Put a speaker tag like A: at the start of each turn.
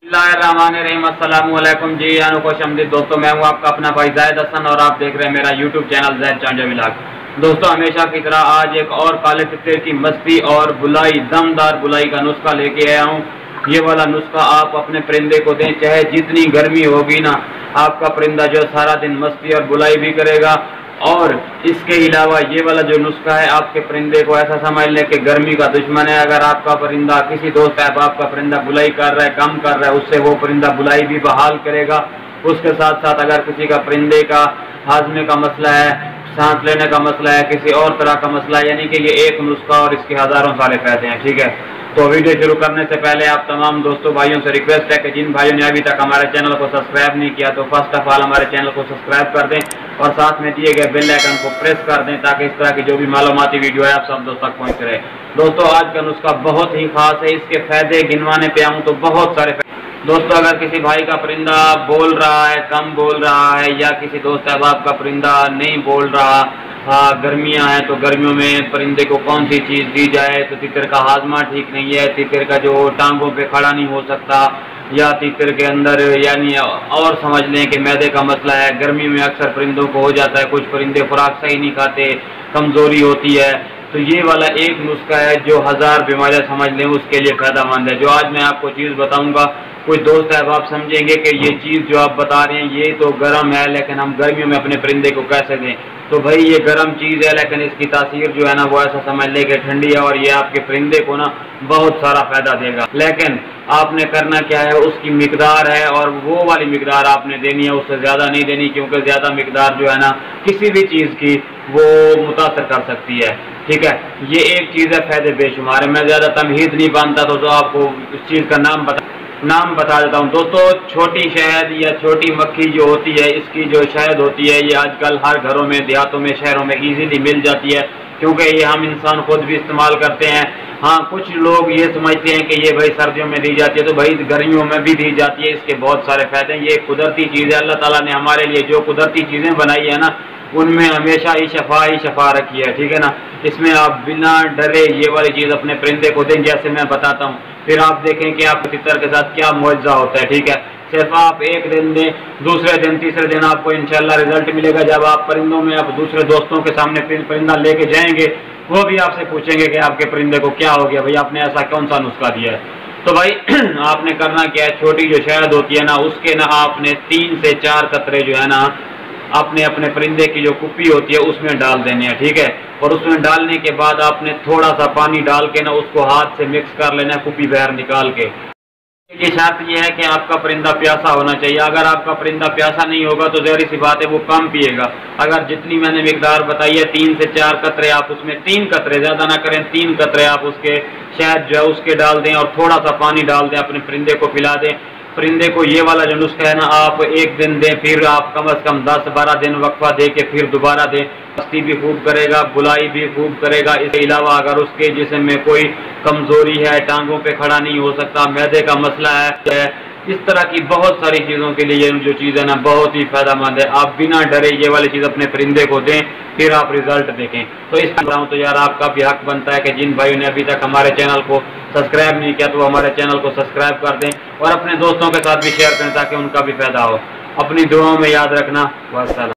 A: अस्सलामुअलैकुम जी, खुशआमदीद दोस्तों। मैं हूं आपका अपना भाई ज़ैद हसन और आप देख रहे हैं मेरा यूट्यूब चैनल ज़ैद चांजा व्लॉग। दोस्तों, हमेशा की तरह आज एक और काले तितर की मस्ती और बुलाई, दमदार बुलाई का नुस्खा लेके आया हूं। ये वाला नुस्खा आप अपने परिंदे को दें, चाहे जितनी गर्मी होगी ना, आपका परिंदा जो सारा दिन मस्ती और बुलाई भी करेगा। और इसके अलावा ये वाला जो नुस्खा है, आपके परिंदे को ऐसा समझ लें कि गर्मी का दुश्मन है। अगर आपका परिंदा, किसी दोस्त अहबाब का परिंदा बुलाई कर रहा है, कम कर रहा है, उससे वो परिंदा बुलाई भी बहाल करेगा। उसके साथ साथ अगर किसी का परिंदे का हाजमे का मसला है, सांस लेने का मसला है, किसी और तरह का मसला है, यानी कि ये एक नुस्खा और इसके हज़ारों सारे फायदे हैं। ठीक है, तो वीडियो शुरू करने से पहले आप तमाम दोस्तों भाइयों से रिक्वेस्ट है कि जिन भाइयों ने अभी तक हमारे चैनल को सब्सक्राइब नहीं किया, तो फर्स्ट ऑफ ऑल हमारे चैनल को सब्सक्राइब कर दें और साथ में दिए गए बेल आइकन को प्रेस कर दें, ताकि इस तरह की जो भी मालूमाती वीडियो है आप सब दोस्तों तक पहुँच रहे। दोस्तों, आज का नुस्खा बहुत ही खास है। इसके फायदे गिनवाने पे आऊँ तो बहुत सारे दोस्तों, अगर किसी भाई का परिंदा बोल रहा है, कम बोल रहा है, या किसी दोस्त अहबाब का परिंदा नहीं बोल रहा, गर्मियां हैं तो गर्मियों में परिंदे को कौन सी चीज़ दी जाए, तो तितर का हाजमा ठीक नहीं है, तितर का जो टांगों पे खड़ा नहीं हो सकता, या तितर के अंदर यानी और समझ लें कि मैदे का मसला है। गर्मी में अक्सर परिंदों को हो जाता है, कुछ परिंदे खुराक सही नहीं खाते, कमज़ोरी होती है। तो ये वाला एक नुस्खा है जो 1000 बीमारियां समझ लें उसके लिए फ़ायदेमंद है। जो आज मैं आपको चीज़ बताऊंगा, कुछ दोस्त अहबाब समझेंगे कि ये चीज़ जो आप बता रहे हैं ये तो गर्म है, लेकिन हम गर्मियों में अपने परिंदे को कैसे दें। तो भाई, ये गर्म चीज़ है, लेकिन इसकी तासीर जो है ना वो ऐसा समझ ले कि ठंडी है, और ये आपके परिंदे को ना बहुत सारा फ़ायदा देगा। लेकिन आपने करना क्या है, उसकी मिकदार है, और वो वाली मिकदार आपने देनी है, उससे ज़्यादा नहीं देनी, क्योंकि ज़्यादा मिकदार जो है ना किसी भी चीज़ की वो मुतासर कर सकती है। ठीक है, ये एक चीज़ है, फ़ायदे बेशुमार है। मैं ज़्यादा तमहीद नहीं बांधता तो आपको इस चीज़ का नाम बता देता हूँ। दोस्तों, छोटी शहद या छोटी मक्खी जो होती है, इसकी जो शहद होती है, ये आजकल हर घरों में, देहातों में, शहरों में इजीली मिल जाती है, क्योंकि ये हम इंसान खुद भी इस्तेमाल करते हैं। हाँ, कुछ लोग ये समझते हैं कि ये भाई सर्दियों में दी जाती है, तो भाई गर्मियों में भी दी जाती है। इसके बहुत सारे फायदे हैं। ये कुदरती चीज़ है, अल्लाह ताला ने हमारे लिए जो कुदरती चीज़ें बनाई है ना, उनमें हमेशा ही शफा रखी है। ठीक है ना, इसमें आप बिना डरे ये वाली चीज़ अपने परिंदे को दें, जैसे मैं बताता हूँ, फिर आप देखें कि आपके तितर के साथ क्या मुआवजा होता है। ठीक है, सिर्फ आप एक दिन दें, दूसरे दिन, तीसरे दिन आपको इंशाल्लाह रिजल्ट मिलेगा। जब आप परिंदों में आप दूसरे दोस्तों के सामने परिंदा लेके जाएंगे, वो भी आपसे पूछेंगे कि आपके परिंदे को क्या हो गया, भाई आपने ऐसा कौन सा नुस्खा दिया है। तो भाई आपने करना क्या है, छोटी जो शहद होती है ना, उसके ना आपने 3 से 4 कतरे जो है ना आपने अपने परिंदे की जो कुप्पी होती है उसमें डाल देने हैं। ठीक है, और उसमें डालने के बाद आपने थोड़ा सा पानी डाल के ना उसको हाथ से मिक्स कर लेना है, कुप्पी बाहर निकाल के। ये शर्त यह है कि आपका परिंदा प्यासा होना चाहिए। अगर आपका परिंदा प्यासा नहीं होगा तो ज़ाहिर सी बात है वो कम पिएगा। अगर जितनी मैंने मिकदार बताई है, 3 से 4 कतरे, आप उसमें 3 कतरे, ज़्यादा ना करें, 3 कतरे आप उसके शहद जो है उसके डाल दें, और थोड़ा सा पानी डाल दें, अपने परिंदे को पिला दें। परिंदे को ये वाला जो नुस्खा है ना, आप एक दिन दें, फिर आप कम से कम 10-12 दिन वक्फा दे के फिर दोबारा दें। मस्ती भी खूब करेगा, बुलाई भी खूब करेगा। इसके अलावा अगर उसके जिस्म में कोई कमजोरी है, टांगों पे खड़ा नहीं हो सकता, मैदे का मसला है, इस तरह की बहुत सारी चीज़ों के लिए जो चीज़ है ना बहुत ही फायदेमंद है। आप बिना डरे ये वाली चीज़ अपने परिंदे को दें, फिर आप रिजल्ट देखें। तो इस तरह तो यार आपका भी हक बनता है कि जिन भाइयों ने अभी तक हमारे चैनल को सब्सक्राइब नहीं किया, तो हमारे चैनल को सब्सक्राइब कर दें और अपने दोस्तों के साथ भी शेयर करें, ताकि उनका भी फायदा हो। अपनी दुआओं में याद रखना। वास्सलाम।